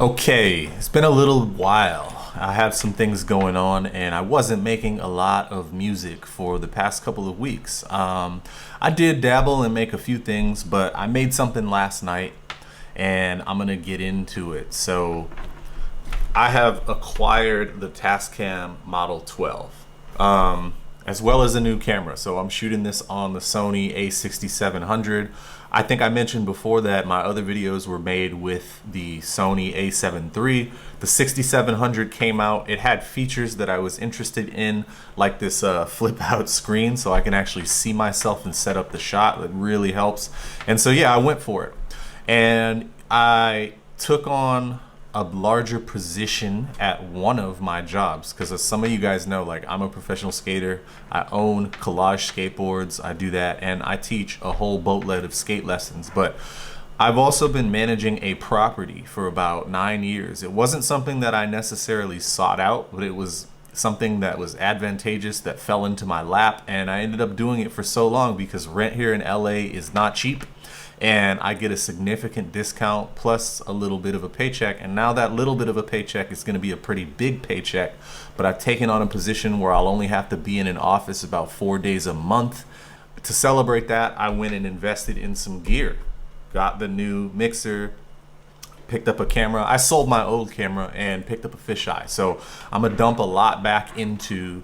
Okay, it's been a little while. I have some things going on and I wasn't making a lot of music for the past couple of weeks. I did dabble and make a few things, but I made something last night and I'm gonna get into it. So I have acquired the Tascam Model 12, as well as a new camera. So I'm shooting this on the Sony a6700. I think I mentioned before that my other videos were made with the Sony a7 III. The 6700 came out. It had features that I was interested in, like this flip out screen so I can actually see myself and set up the shot. That really helps. And so yeah, I went for it. And I took on a larger position at one of my jobs because, as some of you guys know, like, I'm a professional skater. I own Collage skateboards. I do that, and I teach a whole boatload of skate lessons. But I've also been managing a property for about 9 years. It wasn't something that I necessarily sought out, but it was something that was advantageous that fell into my lap, and I ended up doing it for so long because rent here in LA is not cheap. And I get a significant discount plus a little bit of a paycheck. And now that little bit of a paycheck is going to be a pretty big paycheck. But I've taken on a position where I'll only have to be in an office about 4 days a month. To celebrate that, I went and invested in some gear. Got the new mixer, picked up a camera. I sold my old camera and picked up a fisheye. So I'm going to dump a lot back into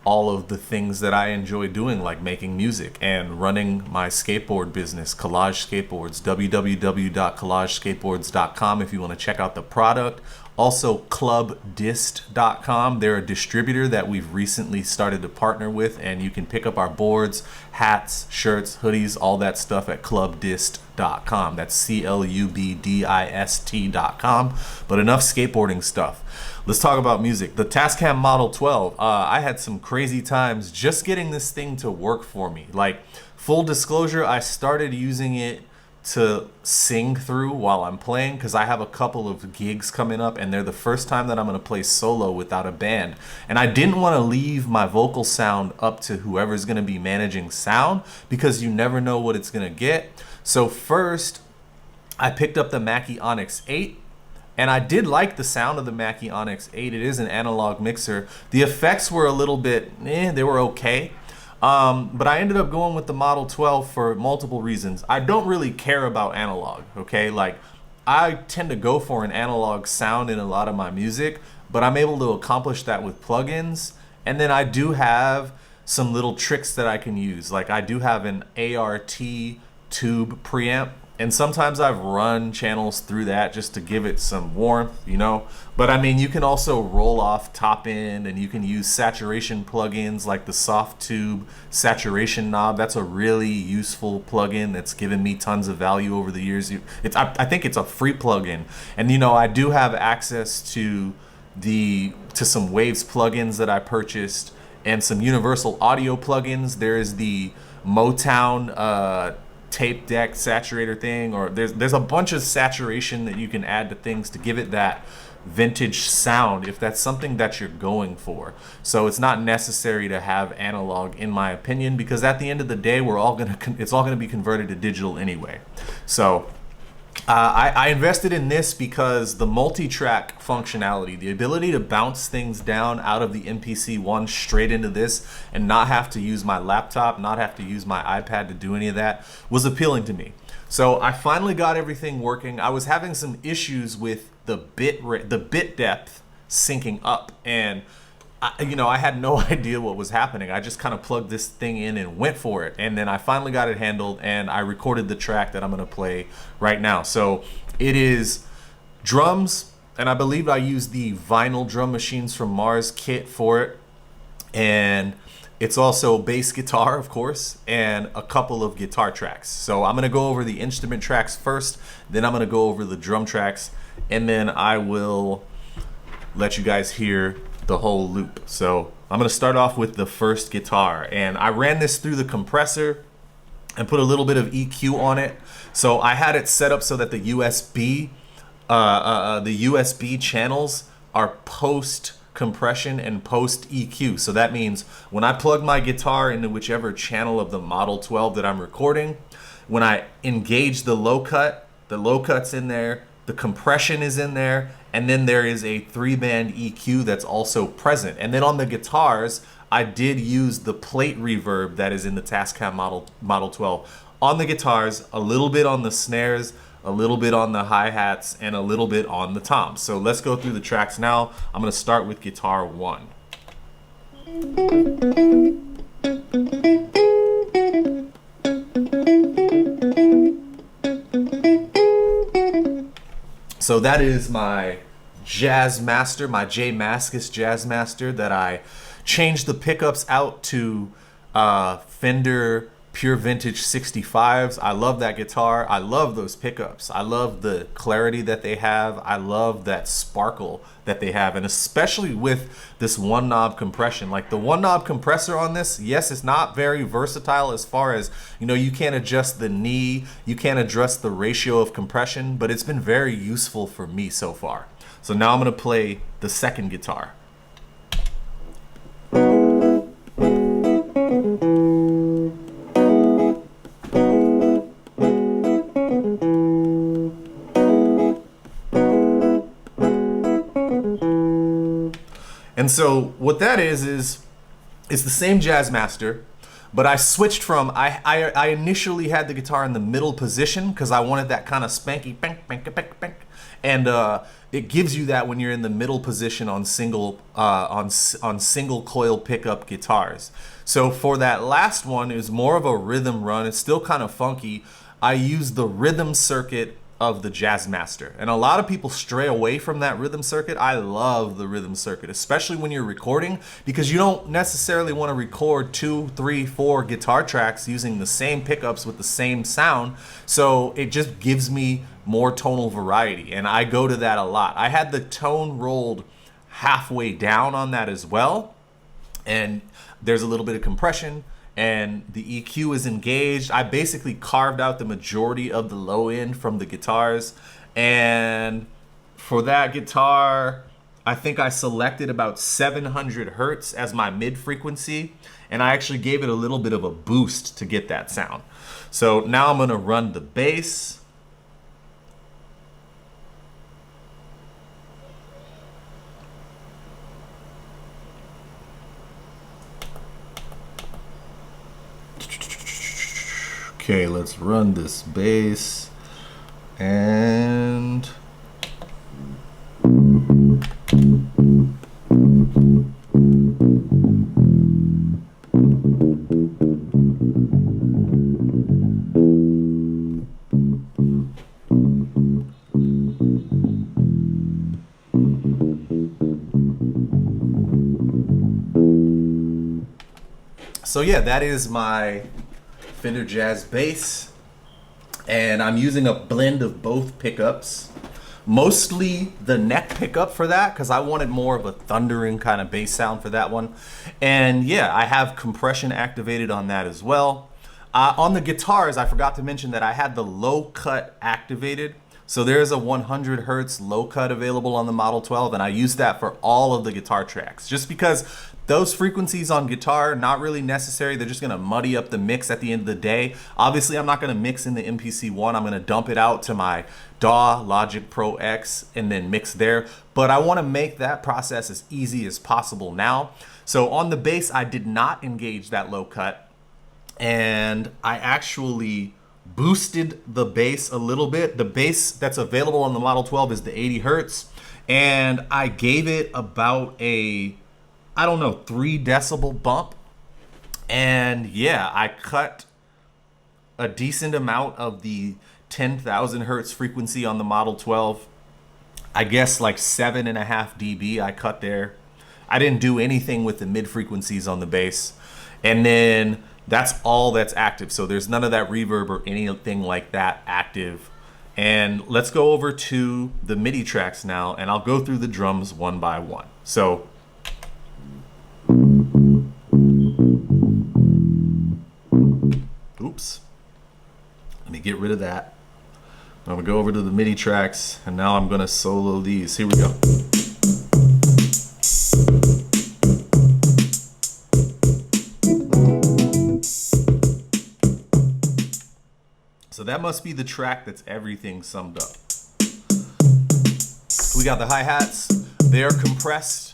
all of the things that I enjoy doing, like making music and running my skateboard business, Collage Skateboards, www.collagesskateboards.com if you want to check out the product. Also clubdist.com. They're a distributor that we've recently started to partner with, and you can pick up our boards, hats, shirts, hoodies, all that stuff at clubdist.com. That's clubdist.com. But enough skateboarding stuff. Let's talk about music. The Tascam Model 12, I had some crazy times just getting this thing to work for me. Like, full disclosure, I started using it to sing through while I'm playing because I have a couple of gigs coming up and they're the first time that I'm going to play solo without a band. And I didn't want to leave my vocal sound up to whoever's going to be managing sound because you never know what it's going to get. So first, I picked up the Mackie Onyx 8. And I did like the sound of the Mackie Onyx 8. It is an analog mixer. The effects were a little bit, they were okay. But I ended up going with the Model 12 for multiple reasons. I don't really care about analog, okay? Like, I tend to go for an analog sound in a lot of my music, but I'm able to accomplish that with plugins. And then I do have some little tricks that I can use. Like, I do have an ART tube preamp. And sometimes I've run channels through that just to give it some warmth, you know. But I mean, you can also roll off top end, and you can use saturation plugins like the Soft Tube saturation knob. That's a really useful plugin that's given me tons of value over the years. I think it's a free plugin, and you know, I do have access to some Waves plugins that I purchased and some Universal Audio plugins. There is the Motown tape deck saturator thing, or there's a bunch of saturation that you can add to things to give it that vintage sound if that's something that you're going for. So it's not necessary to have analog, in my opinion, because at the end of the day it's all gonna be converted to digital anyway. So I invested in this because the multi-track functionality, the ability to bounce things down out of the MPC One straight into this and not have to use my laptop, not have to use my iPad to do any of that, was appealing to me. So I finally got everything working. I was having some issues with the bit depth syncing up, and I had no idea what was happening. I just kind of plugged this thing in and went for it. And then I finally got it handled, and I recorded the track that I'm gonna play right now. So it is drums, and I believe I used the vinyl drum machines from Mars kit for it. And it's also bass guitar, of course, and a couple of guitar tracks. So I'm gonna go over the instrument tracks first, then I'm gonna go over the drum tracks, and then I will let you guys hear the whole loop. So I'm gonna start off with the first guitar, and I ran this through the compressor and put a little bit of EQ on it. So I had it set up so that the USB channels are post compression and post EQ. So that means when I plug my guitar into whichever channel of the Model 12 that I'm recording, when I engage the low cut's in there, the compression is in there, and then there is a 3-band EQ that's also present. And then on the guitars, I did use the plate reverb that is in the Tascam Model 12 on the guitars, a little bit on the snares, a little bit on the hi-hats, and a little bit on the toms. So let's go through the tracks now. I'm gonna start with guitar 1. So that is my Jazz Master, my J Mascis Jazz Master, that I changed the pickups out to Fender Pure Vintage 65s. I love that guitar. I love those pickups. I love the clarity that they have. I love that sparkle that they have, and especially with this one knob compression. Like the one knob compressor on this, yes, it's not very versatile as far as, you know, you can't adjust the knee, you can't adjust the ratio of compression, but it's been very useful for me so far. So now I'm gonna play the second guitar. And so what that is it's the same Jazz Master, but I switched from, I initially had the guitar in the middle position because I wanted that kind of spanky bang, bang, bang, bang. And it gives you that when you're in the middle position on single single coil pickup guitars. So for that last one, it was more of a rhythm run. It's still kind of funky. I used the rhythm circuit of the Jazz Master, and a lot of people stray away from that rhythm circuit. I love the rhythm circuit, especially when you're recording, because you don't necessarily want to record 2, 3, 4 guitar tracks using the same pickups with the same sound. So it just gives me more tonal variety, and I go to that a lot. I had the tone rolled halfway down on that as well, and there's a little bit of compression, and the EQ is engaged. I basically carved out the majority of the low end from the guitars. And for that guitar, I think I selected about 700 Hertz as my mid frequency, and I actually gave it a little bit of a boost to get that sound. So now I'm gonna run the bass. Okay, let's run this bass, and so yeah, that is my Fender Jazz bass, and I'm using a blend of both pickups, mostly the neck pickup for that because I wanted more of a thundering kind of bass sound for that one. And yeah, I have compression activated on that as well. On the guitars, I forgot to mention that I had the low cut activated. So there's a 100 Hertz low cut available on the Model 12, and I use that for all of the guitar tracks just because those frequencies on guitar, not really necessary. They're just gonna muddy up the mix at the end of the day. Obviously, I'm not gonna mix in the MPC One. I'm gonna dump it out to my DAW, Logic Pro X, and then mix there. But I wanna make that process as easy as possible now. So on the bass, I did not engage that low cut, and I actually boosted the bass a little bit. The bass that's available on the Model 12 is the 80 Hertz, and I gave it about a, I don't know, 3 decibel bump. And yeah, I cut a decent amount of the 10,000 Hertz frequency on the Model 12. I guess like 7.5 dB I cut there. I didn't do anything with the mid frequencies on the bass. And then that's all that's active. So there's none of that reverb or anything like that active. And let's go over to the MIDI tracks now, and I'll go through the drums one by one. So oops, let me get rid of that. I'm gonna go over to the MIDI tracks, and now I'm gonna solo these. Here we go. So that must be the track that's everything summed up. we got the hi-hats. They're compressed.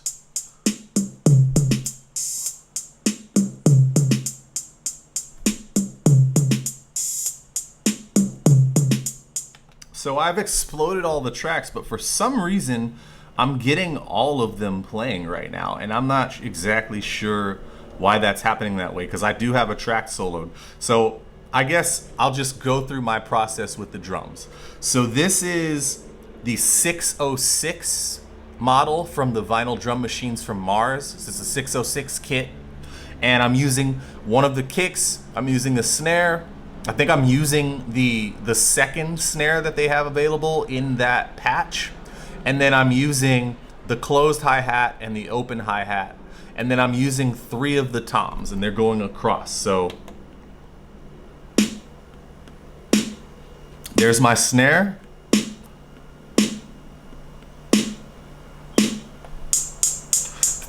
So I've exploded all the tracks, but for some reason, I'm getting all of them playing right now, and I'm not exactly sure why that's happening that way, because I do have a track soloed. So I guess I'll just go through my process with the drums. So this is the 606 model from the vinyl drum machines from Mars. This is a 606 kit, and I'm using one of the kicks. I'm using the snare. I think I'm using the second snare that they have available in that patch. And then I'm using the closed hi-hat and the open hi-hat. And then I'm using 3 of the toms, and they're going across. So there's my snare.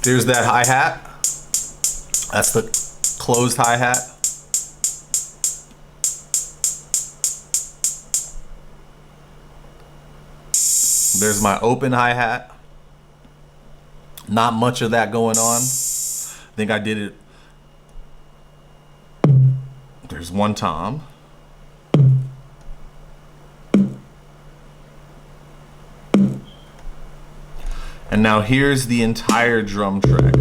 There's that hi-hat. That's the closed hi-hat. There's my open hi-hat. Not much of that going on. I think I did it. There's one tom. And now here's the entire drum track.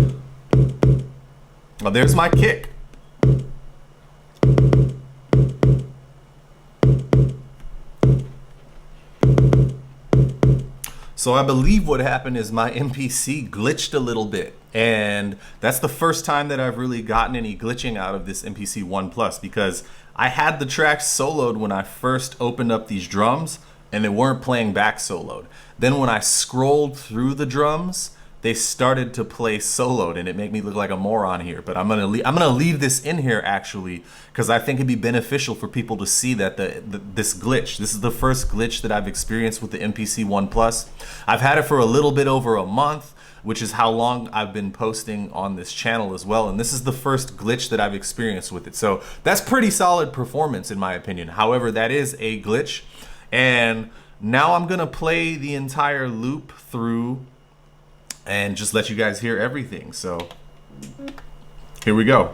Well, there's my kick. So I believe what happened is my MPC glitched a little bit, and that's the first time that I've really gotten any glitching out of this MPC One Plus, because I had the tracks soloed when I first opened up these drums, and they weren't playing back soloed. Then when I scrolled through the drums, they started to play soloed, and it made me look like a moron here. But I'm gonna leave this in here actually, because I think it'd be beneficial for people to see that this glitch. This is the first glitch that I've experienced with the MPC One Plus. I've had it for a little bit over a month, which is how long I've been posting on this channel as well. And this is the first glitch that I've experienced with it. So that's pretty solid performance in my opinion. However, that is a glitch. And now I'm gonna play the entire loop through and just let you guys hear everything. So here we go.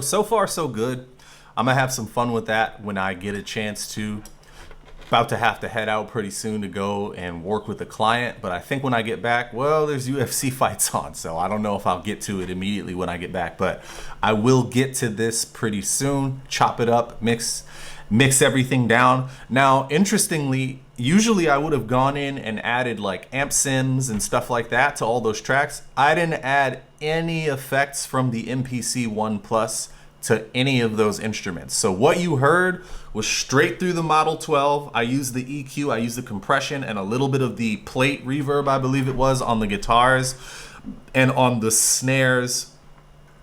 So far so good. I'm gonna have some fun with that when I get a chance to. About to have to head out pretty soon to go and work with a client, but I think when I get back, well, there's UFC fights on, so I don't know if I'll get to it immediately when I get back, but I will get to this pretty soon, chop it up, mix everything down. Now, interestingly, usually I would have gone in and added like amp sims and stuff like that to all those tracks. I didn't add any effects from the MPC One Plus to any of those instruments. So what you heard was straight through the Model 12. I used the EQ, I used the compression, and a little bit of the plate reverb, I believe it was, on the guitars and on the snares.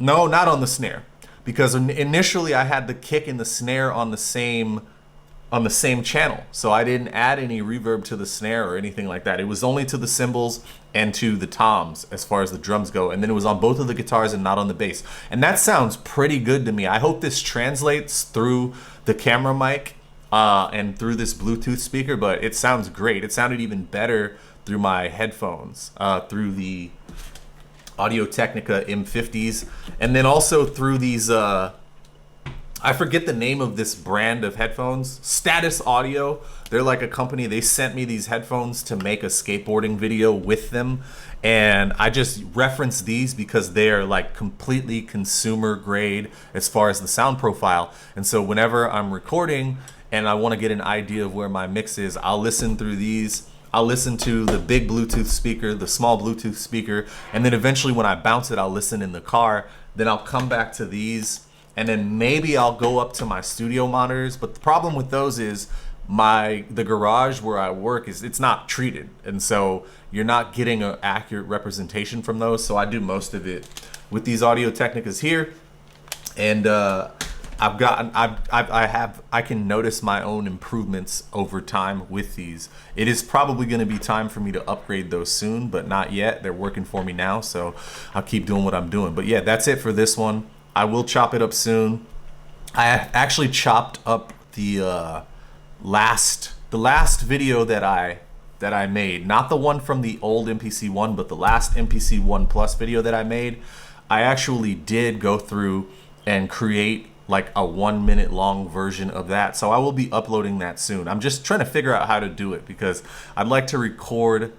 No, not on the snare, because initially I had the kick and the snare on the same channel. So I didn't add any reverb to the snare or anything like that. It was only to the cymbals and to the toms as far as the drums go. And then it was on both of the guitars and not on the bass. And that sounds pretty good to me. I hope this translates through the camera mic and through this Bluetooth speaker, but it sounds great. It sounded even better through my headphones, through the Audio-Technica M50s, and then also through these, I forget the name of this brand of headphones, Status Audio. They're like a company. They sent me these headphones to make a skateboarding video with them, and I just reference these because they're like completely consumer grade as far as the sound profile. And so whenever I'm recording and I want to get an idea of where my mix is, I'll listen through these. I'll listen to the big Bluetooth speaker, the small Bluetooth speaker, and then eventually when I bounce it, I'll listen in the car then I'll come back to these, and then maybe I'll go up to my studio monitors. But the problem with those is the garage where I work it's not treated, and so you're not getting an accurate representation from those. So I do most of it with these Audio Technicas here, and I can notice my own improvements over time with these. It is probably going to be time for me to upgrade those soon, but not yet. They're working for me now, so I'll keep doing what I'm doing. But yeah, that's it for this one. I will chop it up soon. I actually chopped up the last video that I made, not the one from the old MPC One, but the last MPC One Plus video that I made. I actually did go through and create like a 1 minute long version of that, so I will be uploading that soon. I'm just trying to figure out how to do it, because I'd like to record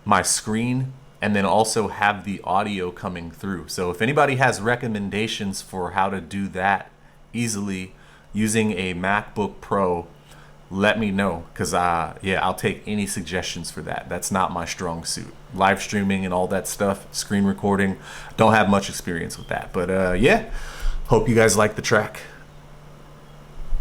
my screen and then also have the audio coming through. So if anybody has recommendations for how to do that easily using a MacBook Pro, let me know, because yeah, I'll take any suggestions for that. That's not my strong suit. Live streaming and all that stuff, screen recording, don't have much experience with that. But yeah, hope you guys like the track.